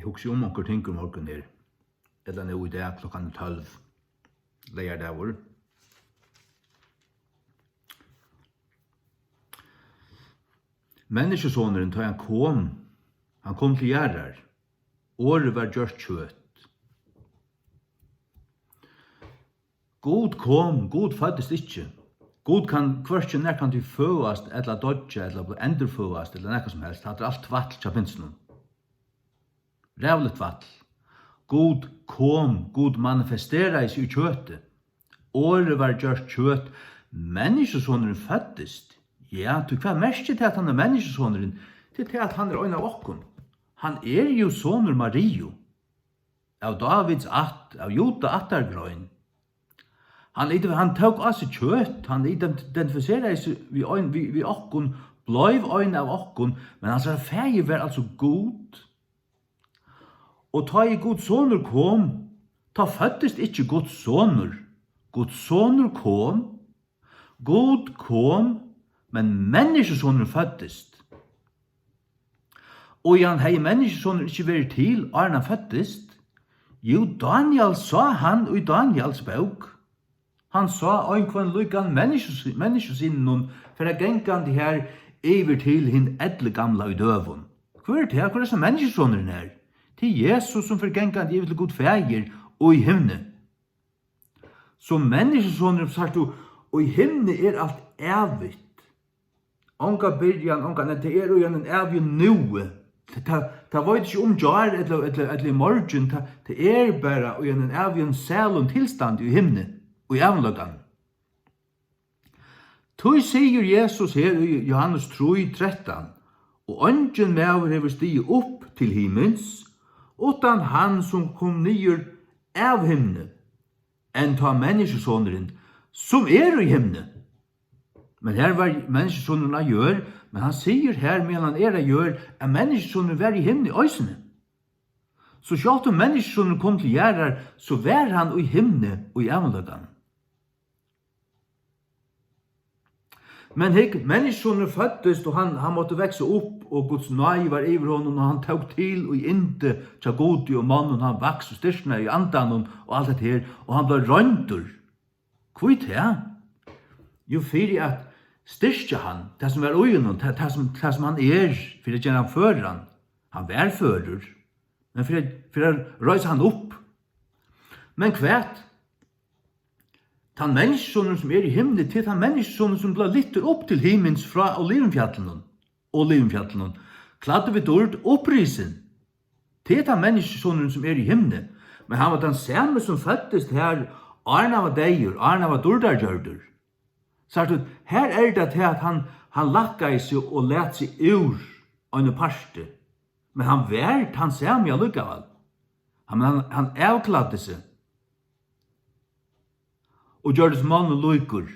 Jeg husker onker ting morgen her. Eller nå i dag klokkan 12. Leierdagur. Menneskesoneren da han kom til gjerrar. Året var gjørt kjøtt. God kom, God føddes ikke. God kan hverken når kan du føast, eller dodge, eller endurføast, eller nekka som helst. Det er alt vatl til pinsen. Rævligt vatl. God kom, God manifesterar seg i kjøttet. Året var gjørt kjøtt. Menneskesoneren føddest. Ja, du hva merker til at han er menneskesoneren? Til at han er en av okkon. Han er jo soner Mario. Av Davids att, av Jota attargrøyn. Han tok av seg kjøtt, han identifiserer seg vi okkon, bløyv øyn av okkon, men hans feir var altså god. Og ta i Guds soner kom, ta føddest ikke Guds soner. Guds soner kom, God kom, men menneskesoner føddest. Og han hei menneskesoner ikke vært til, og han føddest. Jo, Daniel sa han i Daniels bok. Han sa ein kvann lukkan menneskesinnen for å genga de her over til hin edle gamla i døvun. Hvor er det her? Hvor er det som menneskesoneren her? Til Jesus som for genga de over til god feir og i himne. Så menneskesoneren sagt du, og i himne er alt evigt. Onka byrjan, det er jo en evig nue. Det var ikke om jar eller i morgen, det er bare en evig sælun tilstand i himne. Og i avlagan. Tøy sier Jesus her i Johannes 3:13, og ønsken mever hever stige opp til himmels, utan han som kom nyer av himne, enn ta menneskesoneren, som er i himne. Men her var menneskesoneren a gjør, men han sier her medan han er a gjør, at menneskesoneren var i himne i øysene. Så sjalt om menneskesoneren kom til gjerrar, så var han i himne og i avlagan. Men menneskesoneren føddes, og han måtte vekse opp, og Guds nøy var over honom, og han tok til og inte tja godi og mannen, han vaks og styrstna i andan og alt det her, og han ble røyndur. Kvitt her? Jo, fyrir at styrstja han, det som var ugenom, det som han er, fyrir at han fører han. Han var fører, men fyrir at røys han opp. Men kvært? Han menneskesonen som er i himne, til han menneskesonen som ble lytter opp til himmens fra olivenfjallene. Kladde vi dårlig opprisen. Til han menneskesonen som er i himne. Men han var den samme som fødtes her, Arna var deier, Arna var dårdargjørder. Så her er det til at han lakka i seg og let seg ur en parste. Men han vært han samme allikevel. Han avkladde seg. Og gjørdes mann og løykur,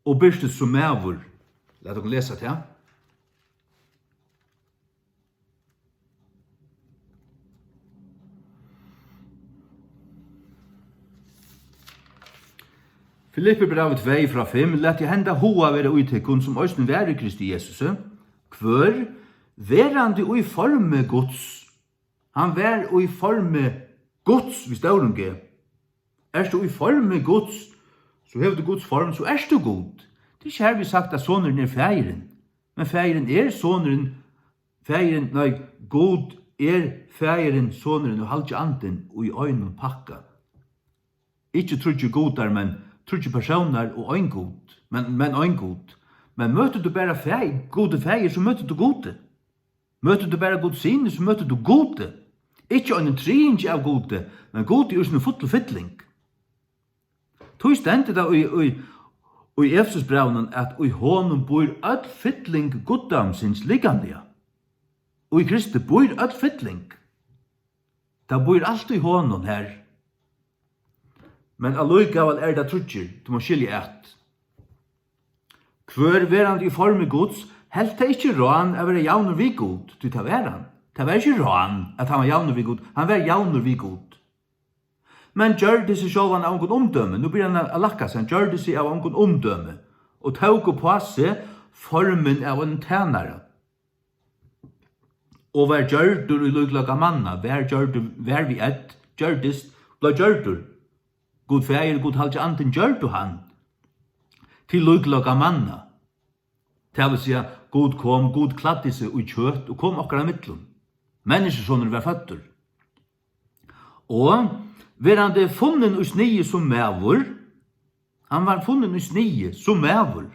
og byrstes som mævur. Lad dere lese det, ja. Filippe brevet 2:5, let jeg henda hoa være uitekkun som òsne være Kristi Jesus. Kvør, verandi ui forme Guds. Han vær ui forme Guds, hvis det er er du i form Guds, så hever du Guds form, så er du god. Det er ikke her vi sagt at soneren er feiren. Men feiren er soneren, god er feiren, soneren og halvtje anden og i øynene pakka. Ikke trudje godar, men trudje personer og øyn god. Men øyn god. Men møter du bare gode feir, så møter du gode. Møter du bare god sine, så møter du gode. Ikke en trinj av gode, men gode er sånn fotel fytling. Tog stendte da i Efesbraunen at i honom bor all fytling goddamsins liggandia. Og i Kristi bor all fytling. Da bor alt i honom her. Men allugavel er det trutjer, du må skilje et. Kvør verand i forme gods, helt det ikke rån av være javner vi god, du tar veran. Det var ikke rån at han var javner vi god, han var javner vi god. Men gjør det seg sjålvan av ongon omdømme. Nå blir han a lakka seg, han gjør det seg av ongon omdømme. Og tåg på seg formen av en tænare. og vær gjørdur i lukklaka manna, vær vi ett, gjørdist, blei gjørdur. God feir, god halja anten gjørdu han, til lukklaka manna. Det vil sige, god kom, god kladdi seg ui kjøtt, og kom okkara mittlum. Menneskesånur var føttur. Og verande funnen ui snige som mævur, han var funnen ui snige som mævur.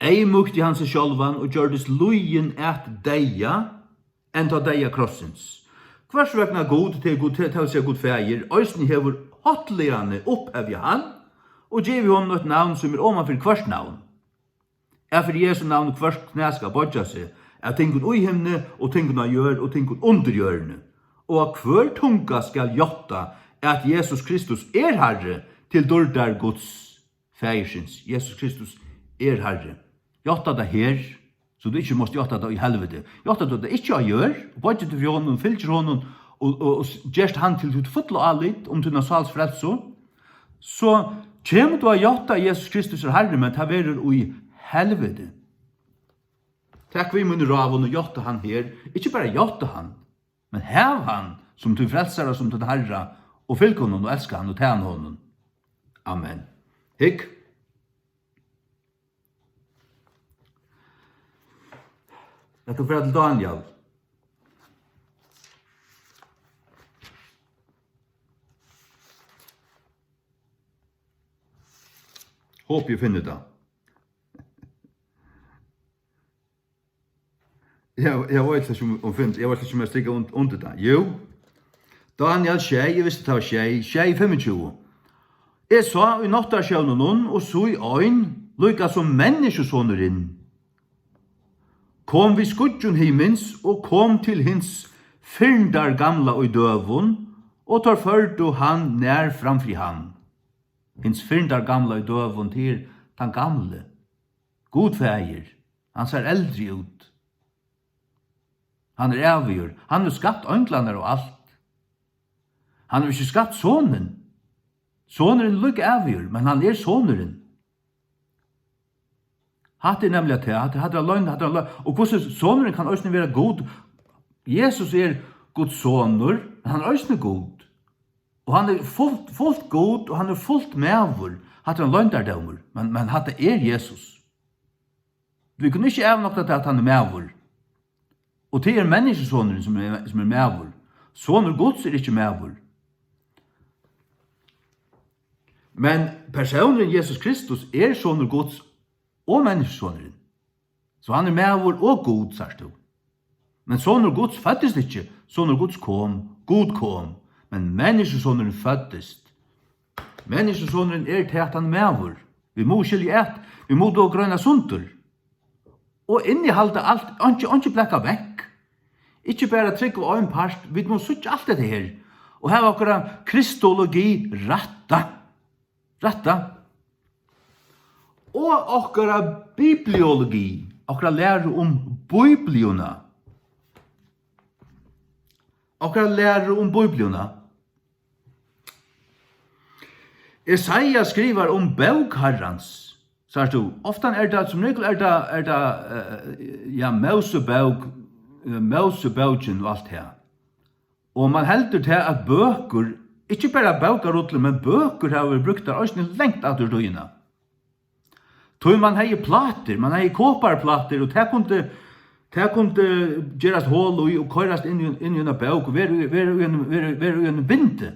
Ei mukti han seg sjálvan og gjørdist lujen et deia, enn ta deia krossins. Hvers vegna god til å se god feir, òsni hefur hotligane opphevja han, og gjevi hon et navn som omanfyr hvers navn. For Jesu navn hvers knæ skal bodja seg, tingun ui himne, og tingun av gjør, og tingun under gjørne. Og at hver tunga skal jotta at Jesus Kristus Herre til dårdar Guds feirsins. Jesus Kristus Herre. Jotta det her, så du ikke måste jotta det i helvete. Jotta det ikke å gjør, og bodja til for honom, fylkjer honom, og gjerst han til ditt fulle allit, til sals frelso, så kjem du å jotta Jesus Kristus Herre, men ta verer i helvete. Takk vi munner av og jotta han her, ikke bare jotta han, men hev han som til frelsere, som til Herre, og fylk honom, og elska han, og tæn honom. Amen. Hikk. Jeg kan fra til Daniel. Håper jeg finner det. Jeg vet ikke om jeg stikker under det. Jo, Daniel jeg visste det var tjei 25. Jeg sa i nattarsjøvnen noen, og så i øyn, lykka som menneskesåneren. Kom vi skudjon himmens, og kom til hins fyrndar gamla og døvun, og tar førdu han nær framfri han. Hins fyrndar gamla og døvun til han gamle. God feir, han ser eldre ut. Han avgjør, han har skatt ønglander og alt. Han har ikke skatt sonen. Soneren lukk avgjør, men han soneren. Hatt nemlig at det hadde løgn, og hvordan soneren kan også være god. Jesus god soner, men han også god. Og han fullt god, og han fullt medvur. Hatt han løgn der, men hatt Jesus. Vi kunne ikke avnokta til at han medvur. Og det menneskesoneren som medvur. Soner gods ikke medvur. Men personen Jesus Kristus soner gods og menneskesoneren. Så han medvur og god, sier du. Men soner gods føddes ikke. Soner gods kom, god kom. Men menneskesoneren føddes. Menneskesoneren til at han medvur. Vi må skilje et. Vi må da grønne sunter. Og innehalde alt, ikke blekka vekk. Ikke bare trygg og en part, vi må suttje alt dette her. Og her var akkurat kristologi retta. Og akkurat bibliologi, akkurat lære om bibliona. Jesaja skriver om bøkharrans. Så du, ofta det, som regel Mosebøken og alt her. Og man heldur til at bøker, ikke bare bøkerutler, men bøker har vi brukt der også lengt av døgnet. Tog man hei plater, man hei kåparplater, og det kunne gjerast hål og køyrast inn i en bøk, og være en binte.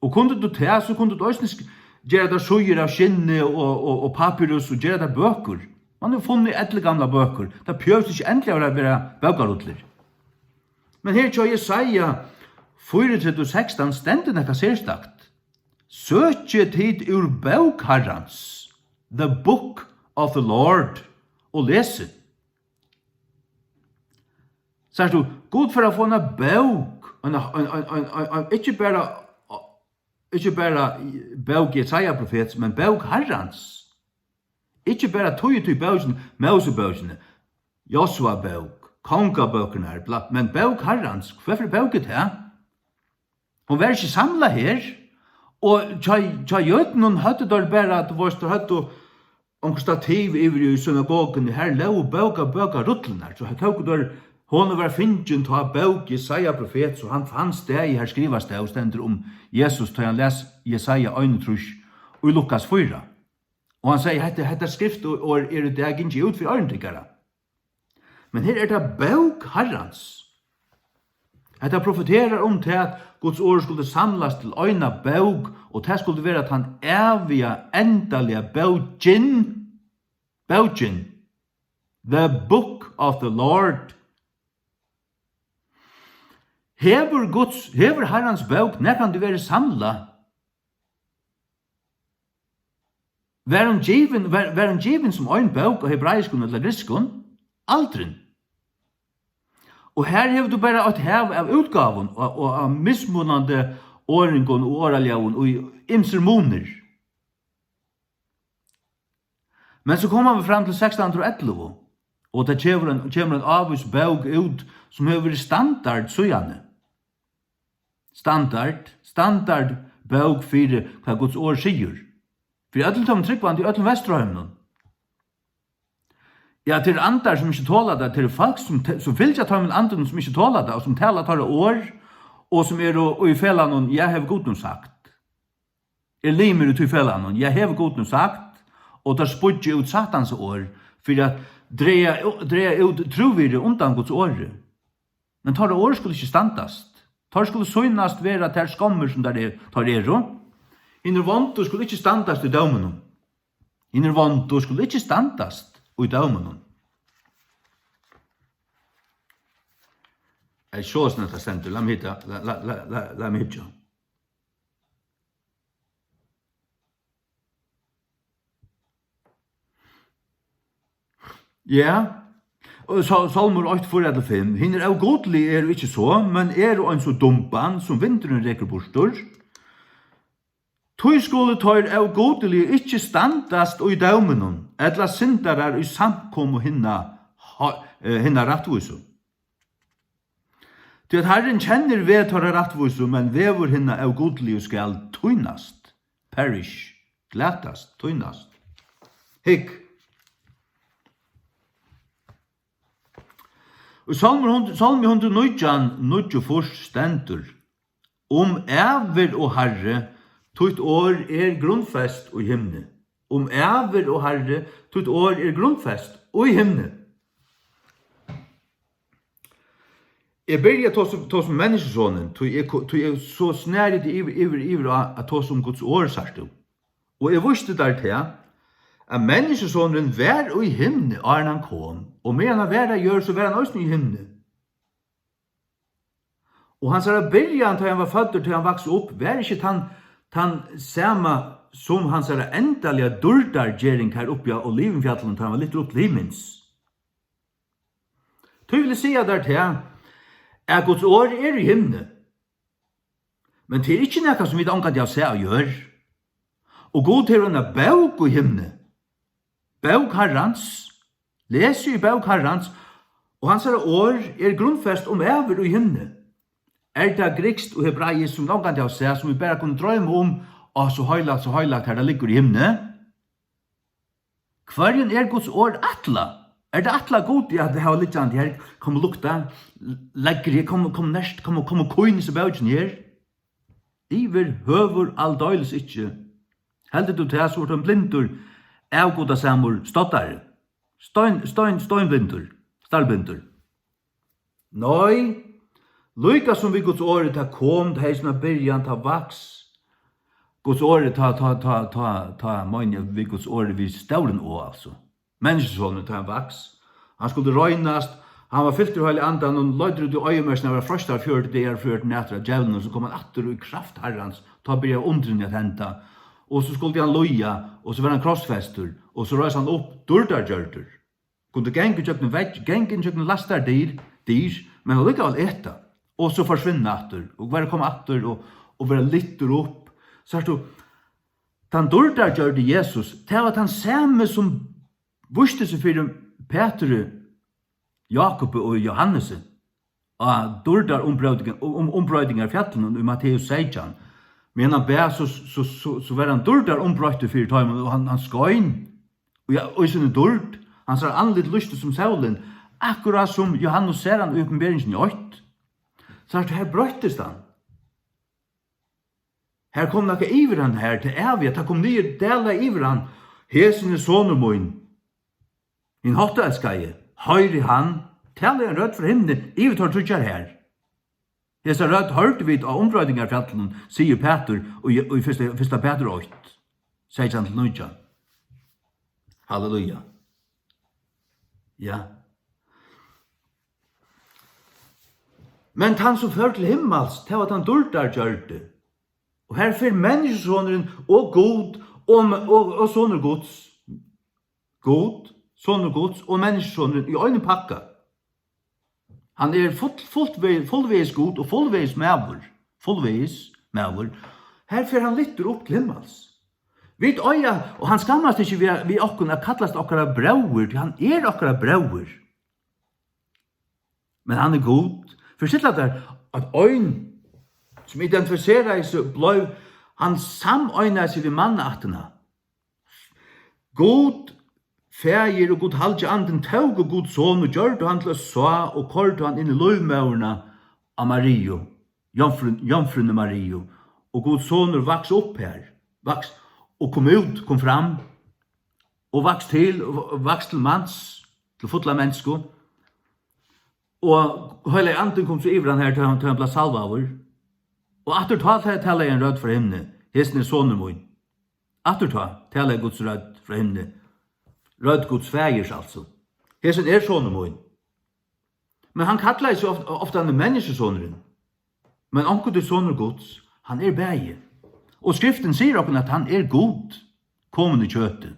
Og kunne du til, så kunne du også gjøre det søyer av skinne og papyrus, og gjøre det bøker. Man har funnet etter gamle bøker. Det prøves ikke endelig å være bøkerutler. Men her til Jesaja 4:16 stender nekka sérstakt. Søkje tid ur bøkharrans, the book of the Lord, og lese. Sier du, god for å få en bøk, ikke bare bøk Jesaja-profet, men bøk Herrans. Ikke bare tog bøkene, Mosebøkene, Josua-bøk, kongabøkene, men bøk Herrans. Hvorfor bøket her? Hun var ikke samlet her, og tja jøden hun høtte der bare at vårt høtte stativ i synagogen, her lå bøka ruttlenar, så her tog der, hon var fingen til å bøk Jesaja profet, så han fann steg her skrivas det, og stender om Jesus, til han les Jesaja 1 og i Lukas 4. Og han sier, hette skrift og det ikke ut for øynetikkere. Men her det bøk herrans. Hette profeterer om til at Guds ord skulle samlas til øyna bøk, og det skulle være at han evige, endelige bøkjen, the book of the Lord. Hever herrans bøk, når kan du være samla? Var han given som øyn bøk av hebraiskun eller griskun? Aldrin. Og her hever du bare et hev av utgaven og av mismunande åringen og åraljaven og imsermoner. Men så kommer vi frem til 1611, og det kommer en avvis bøk ut som hever standard søjane. Standard bøk for hva Guds år sier. For ætletom tryggvand i ætlem Vestrøymnen. Ja, til andar som ikke tåler det, til folk som fylgja tar med andre som ikke tåler det, og som taler tar år, og som og i fellan, jeg har godt noe sagt. Limer ut i fellan, jeg har godt noe sagt, og tar spudje ut satans år, for at dreja ut trovire undan Guds år. Men tar det år skulle ikke standast. Tar skulle søgnast være at det skommer som der tar Inner vanto skulle ikke standast i daumen. Inner vanto skulle ikke standast i daumen. Jeg så sånn at det stender. La meg hitta. Ja, Salmur 8:4-5. Hinner av godlig ikke så, men en så dumpan som vinteren reker bostor. Tøy skulle tøyr av godelig ikke standast og i daumenon, etla syndarar i samkom hinna rattvisu. Til at Herren kjenner vedtøyra rattvisu, men vevur hinna av godelig skal tøynast, perish, glatast, tøynast. Hikk. Og Salmi 119 først stendur, æver og Herre, tutt år grunnfest og i himne. Æver og Herre, tutt år grunnfest og i himne. Jeg byrja ta som menneskesonen, jeg så snæret iver at ta som Guds år sagt. Og jeg visste der til at menneskesonen vær og i himne er han kom, og med han vær gjør, så vær han også i himne. Og han sa byrjan til han var født til han vaks opp, vær ikke han samme som han sa endelige dårdargjering her oppe av Olivenfjallen til han var litt opp til himmels. Så vil si der til at Guds år i himne. Men det ikke noe som vi ikke kan se og gjør. Og god til henne bøk i himne. Bøk herrens, leser i bøk herrens, og hans år grunnfest æver i himne. Det grikst og hebraisk som noen kan se, som vi bare kunne drømme om, så høylagt her det ligger i himne. Hverjen Guds år atla? Det atla god at det har litt sånn, her kommer lukta, legger, kommer nærst, kommer koin i bøkken her. Iver høver aldøyles ikke. Heldig du til så en blindur, avgoda samur stottare. Steinblindur, stallblindur. Nei, lykka som vi Guds året ta kom, det heisna byrjan ta vaks. Guds året ta mange vi Guds året vi stauren å, altså. Menneskesonen ta vaks. Han skulle røynast, han var fyllt i høylig andan, og løyder ut i øyemørsene, var frøst av 40 dager før den etter djevelen, og så kom han atter i kraft herrens, ta byrja undren at henta. Og så skulle han loja, og så var han krossfester, og så røys han opp dårdargjørter. Kunde gengen kjøkken vegg, gengen kjøkken lastar dyr, men han lykka all etta. Og så forsvinne atter, og bare komme atter, og være litter opp. Så du, han dårdargjørte Jesus, det var han samme som vurste seg for Peter, Jakob og Johannes, og dårdar ombrøydinger fjallen i Matteus 16. Men han ber, så var han dårdar ombrøyte for tøymen, og han skøyn. og i sin dult, han ser anlitt lyst som solen, akkurat som Johannes ser han i uppenberingen i 8. Så her brøttest han. Her kom noe iver han her til evig, at han kom nye deler iver han, hesen er soner moin. Min hotte elskaje, høyre han, taler en rødt for himmelen, iver tar trutjar her. Hesa rødt hørte vi av ombrøydingar fjallene, sier Peter, og i første Peter 8, sier han til nødja. Halleluja. Ja. Men han som fører til himmels, det var at han dultar gjørte. Og her fyrir menneskesåneren og god, og sånner gods. God, sånner gods, og menneskesåneren i øyne pakka. Han er fullveis god og fullveis mævur. Fullveis mævur. Her fyrir han lytter opp til himmels. Vi øya, og han skammast ikke vi okkun at kallast okkara brauer, han er okkara brauer. Men han er god. For sitt der at øyn som identifiserer seg bløy, han samøyner seg ved mannaatena. God fægir og god halja anden taug og god son og gjørte han til å sa og korte han inn i løvmørna av Mario, jomfrunne Mario, og god soner vaks opp her, vaks og kom ut, kom fram, og vaks til mans, til fotla mennesko, og hele anden kom så ivran her til han ble salva over, og atter ta taler jeg en rød for himne, hesten er soner min, atter ta taler jeg Guds rød for himne, rød Guds fægers altså, hesten er soner min, men han kallar seg ofte han er menneskesoneren, men onkel til soner Guds, han er bæge, og skriften sier okken at han er god, kommende kjøte.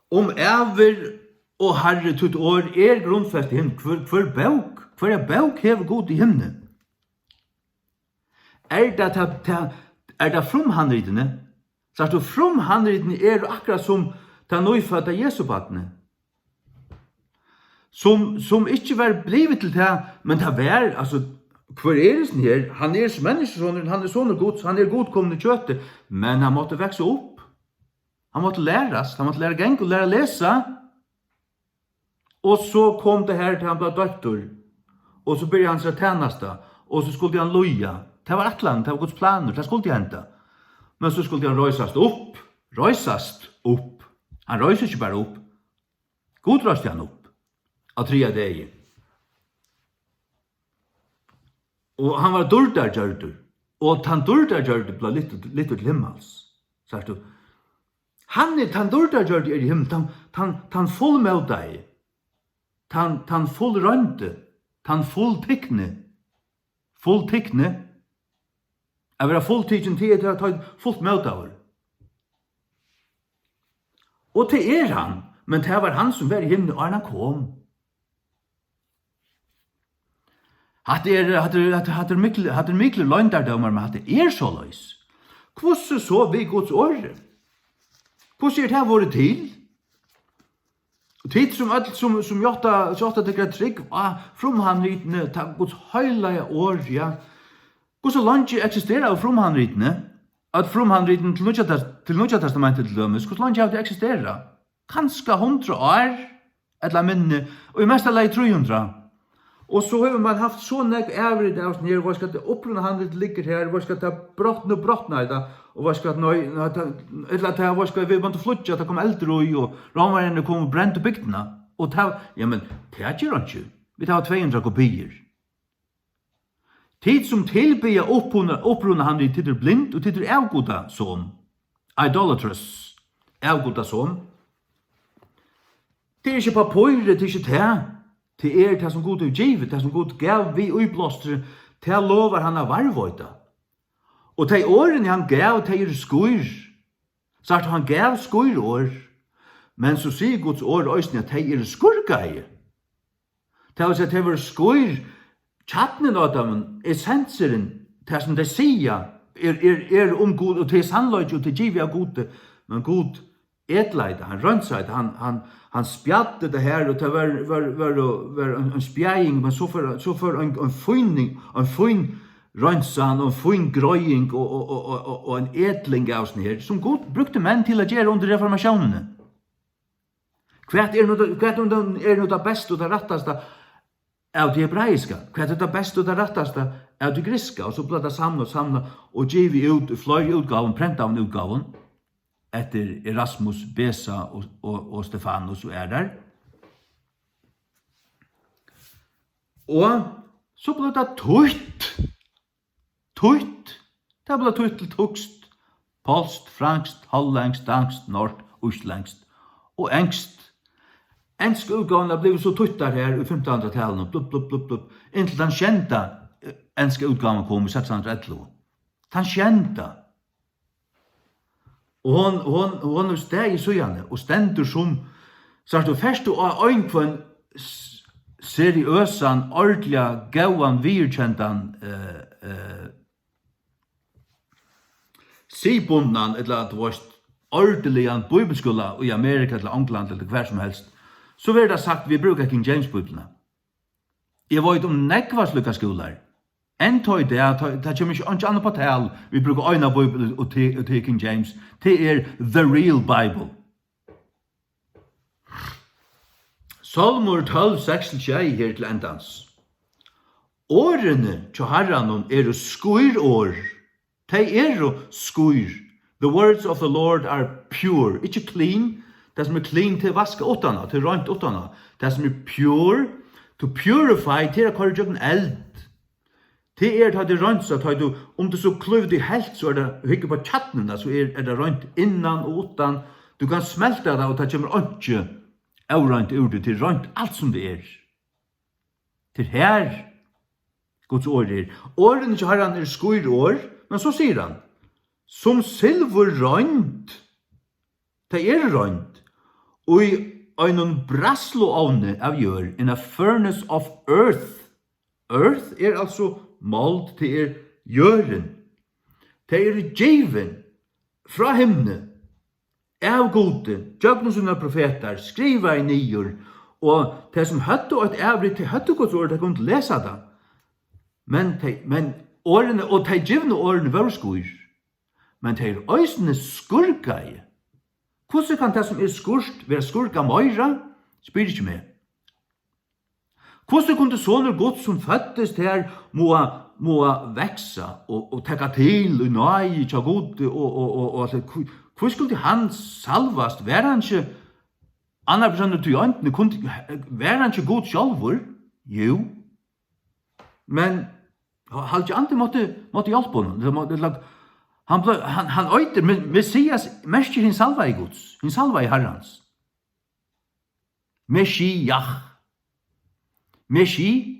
Om æver og herre tutt år er grunnfest i himmelen, hver er bauk hever god i himmelen? Er det fromhandridene? Så at fromhandridene er akkurat som den nøyfødde Jesubatene. Som ikke var blivet til det, men det var, altså, hver er det her? Han er menneskesåneren, han er sånn gods, han er godkommende kjøttet, men han måtte vekse opp. Han måtte læres, han måtte lære geng og lære lese. Og så kom det her til han ble døtter, og så begynte han seg tjeneste, og så skulle han loja. Det var atlan, det var Guds planer, det skulle de hente. Men så skulle han røysast opp. Han røyser ikke bare opp. God røyste han opp, av 3 dager. Og han var duldargjørdur, og han duldargjørdur ble litt til himmels. Sagt du, han er tan duldargjørdur i himmel, han fullmødde, han fullrønte, han fulltikne, jeg vil ha fulltikne til å ta fullt møte av. Og det er han, men det var han som var i himmel, og han kom. Hatt er mykle løgndardømmer, men hatt er så løys. Hvordan så vi Guds åre? Hvordan er det her vært til? Tid som jotta tykker trygg, fromhandritene, ta Guds høylige år, ja. Hvordan langt eksisterer fromhandritene? At fromhandritene til Nødja testamentet til dømes, hvordan langt det eksisterer? Kanskje 100 år, eller minne, og i meste leie 300. Og så har man haft så nek ævrig av nere, hva skal det opprunna handlet ligger her, hva skal det brottna i det, og hva skal det, hva skal vi måtte flutja, at det kom eldre og romarene kom og brente bygdene, og det, ja, men det er ikke ikke, vi tar 200 kopier. Tid som tilbyr opprunna handlet til blind og til avgoda sånn, idolatrous, avgoda sånn. Det er ikke papyre, det er ikke det. Det er det som Gud har givet, det som Gud gav vi utblåstere, det lover han av varvøyda. Og de årene han gav, de er skur. Så at han gav skur-år, men så sier Guds år øyne at de er skurgeie. Det vil si at de var skur, tjattene av dem, essenseren, det som de sier, er om Gud, og det er sannløyde, og det er givet av Gud, men Gud etleide, han rønnside, han spjatte det her, og det var en spjæing, men så for en fin rønsan og fin grøying og en edling av sånn her, som God brukte menn til å gjøre under reformasjonene. Hva er det beste og det retteste av det hebraiska? Hva er det beste og det retteste av det griska? Og så ble det samla og givet ut flere utgaven, prent av en utgaven, etter Erasmus, Besa og Stefanus og der. Og så ble det tøyt. Det ble tøyt til tøkst, polst, frankst, hollengst, dankst, norsk, ustlengst og engst. Engelske utgaven ble så tøyt der her i 1500-tallet, blubb, inntil den kjente engelske utgaven kom i 1611. Den kjente. Og hon steg i søgjane, og stendur som, så du først og øynkvann seriøsan, ordelig, gauan, virkjentan, sibundan, eller at det var ordelig bibelskola i Amerika, eller England, eller hver som helst, så vil det sagt, vi bruker King James-bibelene. Jeg vet om nekvaslukka skolar, enn tøy det kommer ikke annet på tal, vi bruker øyne bibel og til King James, det the real Bible. Salmur 12, 6-6 her til endans. Årene til herren skuir-år, de skuir. The words of the Lord are pure, ikke clean, det som clean til vaske åttana, til rønt åttana. Det som pure, to purify, til å kåre jøkken eld. Det at det rønt, så du, om det så kløvd i helt, så det hyggelig på tjattnene, så det rønt innan og åttan. Du kan smelte det, og det kommer ikke avrønt ur det, til rønt alt som det Til her, Guds år Årene til herren skuir-år, men så sier han, som silver rønt, det rønt, og i en brasloovne av gjør, in a furnace of earth. Earth altså malt til gjøren. Det given fra himne, av gode, djøgnen som profeter, skriva i nyer, og det som høtte og et ævrig til høtte Guds ord, det kunne ikke lese det. Men årene, og de givne årene var skuir, men de øysene skurka i. Hvordan kan det som skurst være skurka møyra? Spyr ikke med. Hvordan kunne sånne Guds som føttes her må veksa og tekka til og nøy tja god og hvordan skulle han salvast? Var han ikke andre personer til jøntene? Var han ikke god sjálfur? Jo. Men han ikke andre måtte hjelpe honom. Han øyter, Messias merker hin salva i Guds, hin salva i Herrans. Messiah. Messi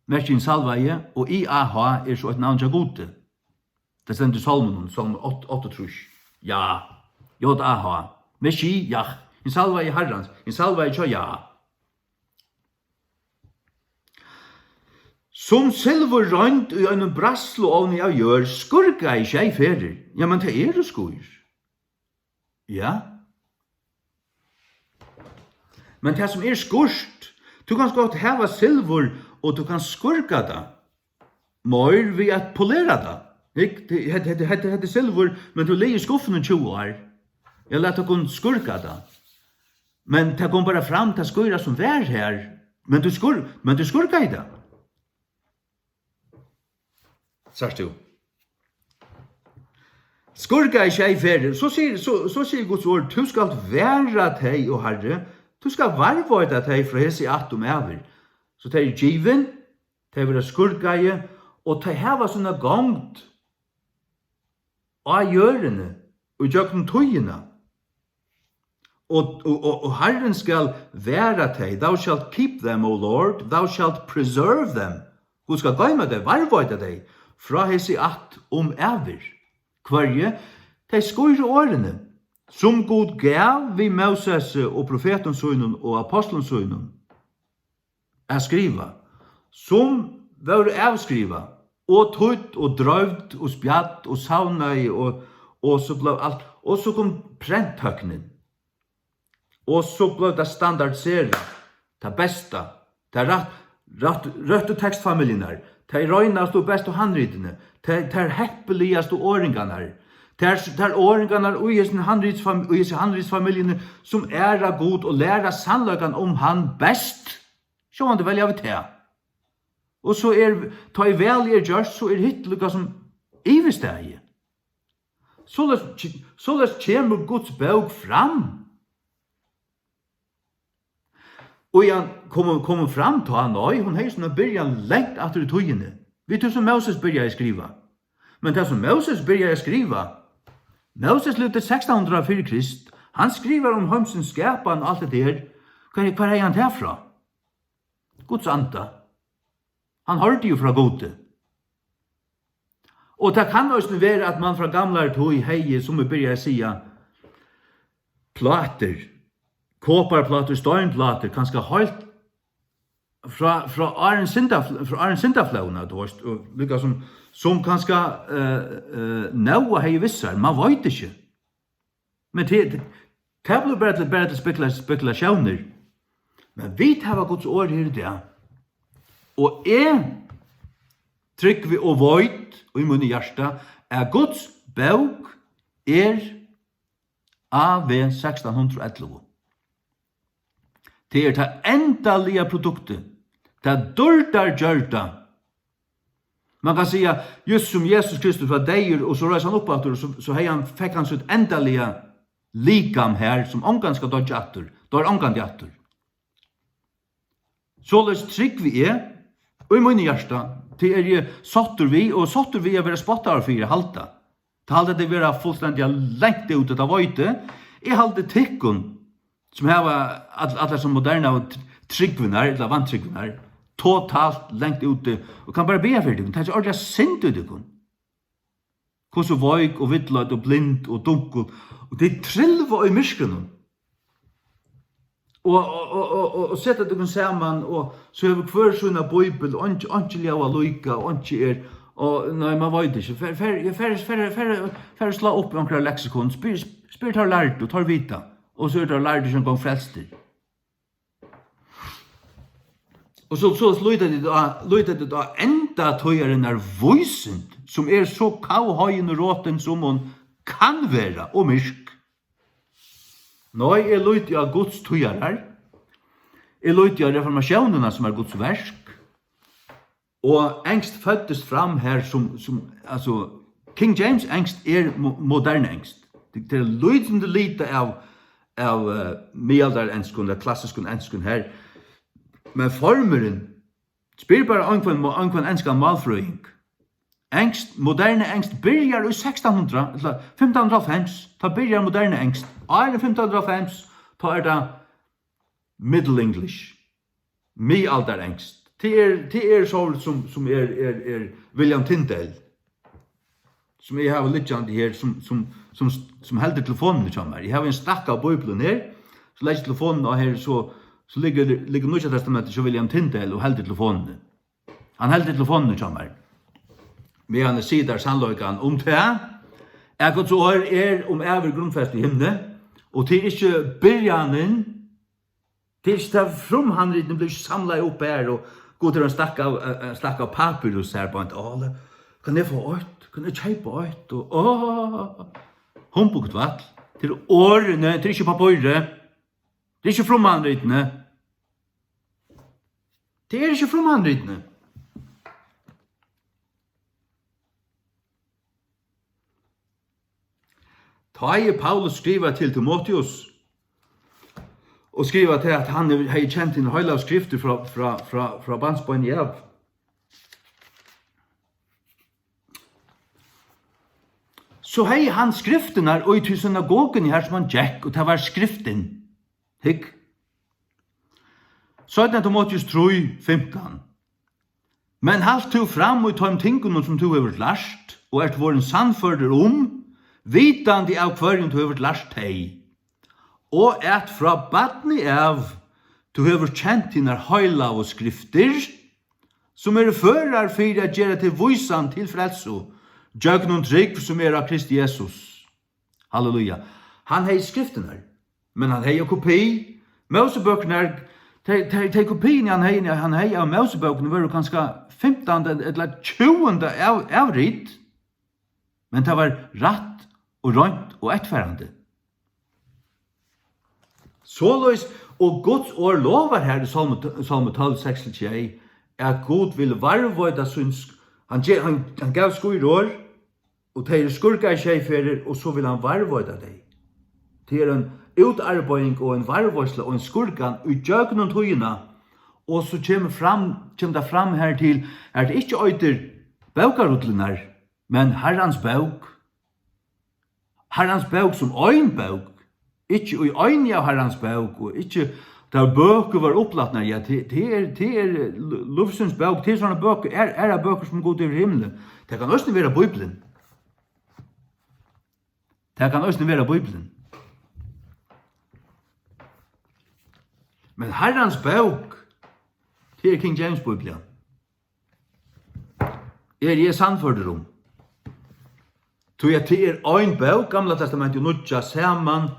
merker hin salva i, og IAH så et navn til gode. Det stender Salmen, Salmen 8. Ja, J-A-H. Messiah. Hin salva i Herrans, hin salva i ja. Som silver rønt i en braslo ovni av gjør, skurka i seg ferir. Ja, men det skuir. Ja. Men det som skurst, du kan godt heva silver, og du kan skurka det. Mør vi at polera det. Det silver, men du leger skuffen i 20 år. Jeg lette kun skurka det. Men det kom bara fram til skurra som vær her. Men du skurka i det. Sagt du. Skurka i seg ferir, så sier Guds ord, du skal være teg, og Herre, du skal varvøyda teg fra hese atom over. Så teg given, teg vera skurka i, og teg heva sånne gongt av gjørene, og gjøkken tøyene. Og Herren skal være teg, thou shalt keep them, O Lord, thou shalt preserve them. Gud skal gøyma deg, varvøyda deg, fra hese at over. Hverje, de skøyre årene, som Gud gav vi Moses og profetensøynen og apostlensøynen, skriva, som var avskriva, og tøyt og drøvd og spjatt og saunai og så ble alt, og så kom prenthøknen, og så ble det standardiseret, det beste, det rette tekstfamilien de røynast og best og handritene, de heppeligaste åringarna, de åringarna og i handritsfamiljene som æra god og læra sannløkan om han best, så han det velja vi til. Og så ta i vel gjørst, så hitt lukka som ivestegi. Såles kjemur Guds bøg fram. Og han kommer fram til han, og hun har sånn byrja lengt etter tøyene. Vi tar som Moses byrja å skriva. Men det som Moses byrja å skriva, Moses levde 1600 før Krist, han skriver om homsens skapan og alt det der. Hva han herfra? Guds anta. Han hørte jo fra gode. Og det kan også være at man fra gamle tøy heie, som vi byrja å sige, plater, kåparplater, støynplater, kanskje helt fra Arjen Sintaflauna, og lykka som kanskje nøa hei vissar, man vet ikke. Men det blir bare til spekulasjoner. Men vi tar Guds ord her i det, og trygg vi og vet, og i munn i hjärsta, Guds bøk AV 1611. Det det endalige produktet. Det dårdar gjørta. Man kan säga, just som Jesus Kristus var deir, og så reis han opp atter, så fikk han sitt endalige likam her, som ongan skal dodge atter. Da ongan de atter. Såleis trygg vi og i munn i hjärsta, det sotter vi, og sotter vi være spottar for halta. Det halda det være fullstendig lengt ut av vøyte. Jeg halda tikkun, som har alle som moderne tryggvinnar, eller vantryggvinnar, totalt lengt ute, og kan bare be for det. Det er ikke ordentlig sint ut det. Hvordan vøyk og vidløyd og blind og dunkel, og det trilver i myskene. Og sette det sammen, og så har vi hver sånne bøybel, og ikke leva loika, og ikke og nei, man vet ikke. Færre slå opp i omkring leksikon, spyr tar lært og tar vita, og så tar lært som gang frelster. Og så løyter det da enda tøyeren voisent, som så kauhøyen og råten som hun kan være, og mysk. Nei, løyter av Guds tøyere. Løyter av reformasjonene som Guds versk. Og engst føddes fram her som altså, King James engst moderne engst. Det løytende lite av middelalderengskun, eller klassiskun engskun her. Men formeren spyr bare angkvann engskans malfrøying. Engst, moderne engst byrjar i 1600, eller 1550, ta byrjar moderne engst. Og 1550, ta det Middle English. Middelalderengst. Det så som William Tyndale, som jeg har litt her, som helder telefonen til meg. Jeg har en stakk av bøyblen her, så legger telefonen av her, så ligger Nye Testamentet til William Tyndale og helder telefonen. Han helder telefonen til meg. Men han sier sannløyken om det. Guds år om æver grunnfest i himmelen, og til ikke byrjanen, til ikke fromhandriten blir samlet opp her, og god til en stakk av papyrus her på en tale. Kan jeg få øyt? Kan jeg kjøpe øyt? Humpukt vatl. Til årene, til ikke papyre. Det ikke fromhandritene. Det ikke fromhandritene. Ta Paulus skriver til Timotheus, og skriver til at han har kjent inn høyla av skrifter fra bandsbøyen Jev. Så har han skriften her, og i synagogen her som han gikk, og det var skriften. Hikk. Så er det Timotheus 3:15. Men halt du fram og ta tingene som du har lært, og våren sannfører vitande av hverjum du har lært deg. Og fra badni av du har kjent dine høyla og skrifter, som fører for å gjøre til voisan til frelso, djøgnon trygg som av Kristi Jesus. Halleluja. Han har skriften her, men han har kopi. Mosebøkene De kopien han hei av Mosebøkene var kanskje 15. eller 20. avrit, men det var rett og rønt og ettfærande. Såløys, og Guds år lovar her i Salme 12:6-8, at Gud vil varvøyda han gav skur år, og de skurka i tjeiferer, og så vil han varvøyda deg. Det er en utarbeiding og en varvøysla og en skurkan i djøgnen tøyina, og så kommer det fram her til at det ikke øyter baukarutlinar, men Herrans bauk. Herrans bauk som øyn bauk, ikke i øynene av Herrans bauk, og ikke der bøker var opplatna, ja, det er Lufsens bauk, det er sånne bøker, er det bøker som går over himmelen. Det kan også være Bibelen. Det kan også være Bibelen. Men Herrans bauk, det er King James Bibelen. Jeg sannfører om. Tog jeg til ein bauk, Gamla testamentet og Nudja saman,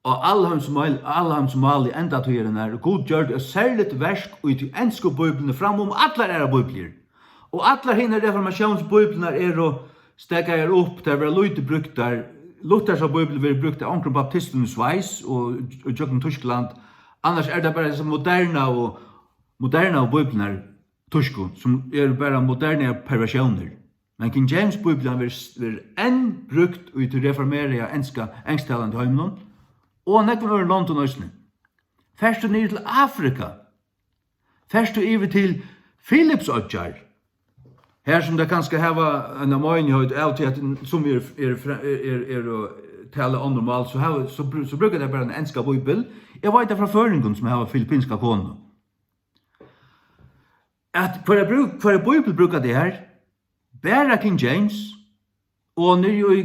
og allheims mal i enda tøyeren og God gjør det særligt versk og i de enske bøyblene fram allar era bøybler. Og allar hinne reformationsbøyblene og stegger opp, der var lute brukt der, Luthers av bøybler var brukt av Onkel Baptisten i Schweiz og Jøkken Tyskland. Annars det bare så moderna og bøyblene tysko, som bare moderne perversioner. Men King James Bibelen vil enn brukt ut til reformere engsttalende til heimen, og nekven over London Østene. Først du ned til Afrika. Først du iver til Philipsøtjar. Her som det kanskje hava en amøynighet av til at som å tale annormal, så bruker det bare en enska bibel. Jeg vet det fra føringen som hava filippinska kone. At hver bibel bruker det her, bare King James, og nere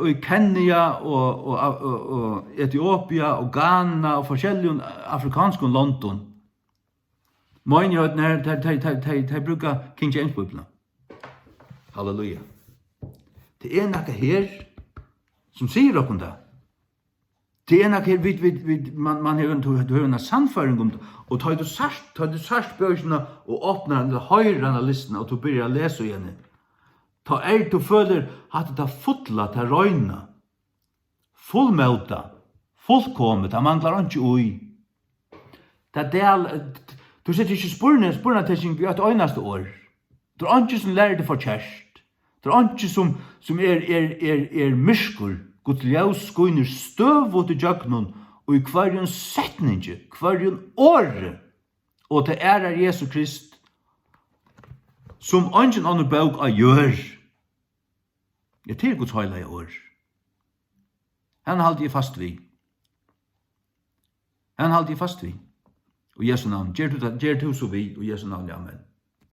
i Kenya og Etiopia og Ghana og forskjellige afrikanske London. Møynighetene her, de bruker King James Bibelen. Halleluja. Det er noe her som sier dere om det. Det er noe her, man har en sannføring om det, og tar du sørst bøkene og åpner den høyre listen, og du begynner å lese igjen. Ta du føler at det er fotla til røyna, fullmøta, fullkommet, det mangler ikke ui. Du sitter ikke spørnetesting i et øyneste år. Det er ikke som lærer det for kjærst. Det er ikke som er myrskur, Guds ljus skoiner støv til jøgnen, og i hverjen setning, hverjen åre, og til ære Jesu Krist, som ingen annen bøk av gjør. Jeg til Guds høylige år. Han halte jeg fast vi. Han halte jeg fast vi. Og Jesu navn, gjør du så vi, og Jesu navn, amen.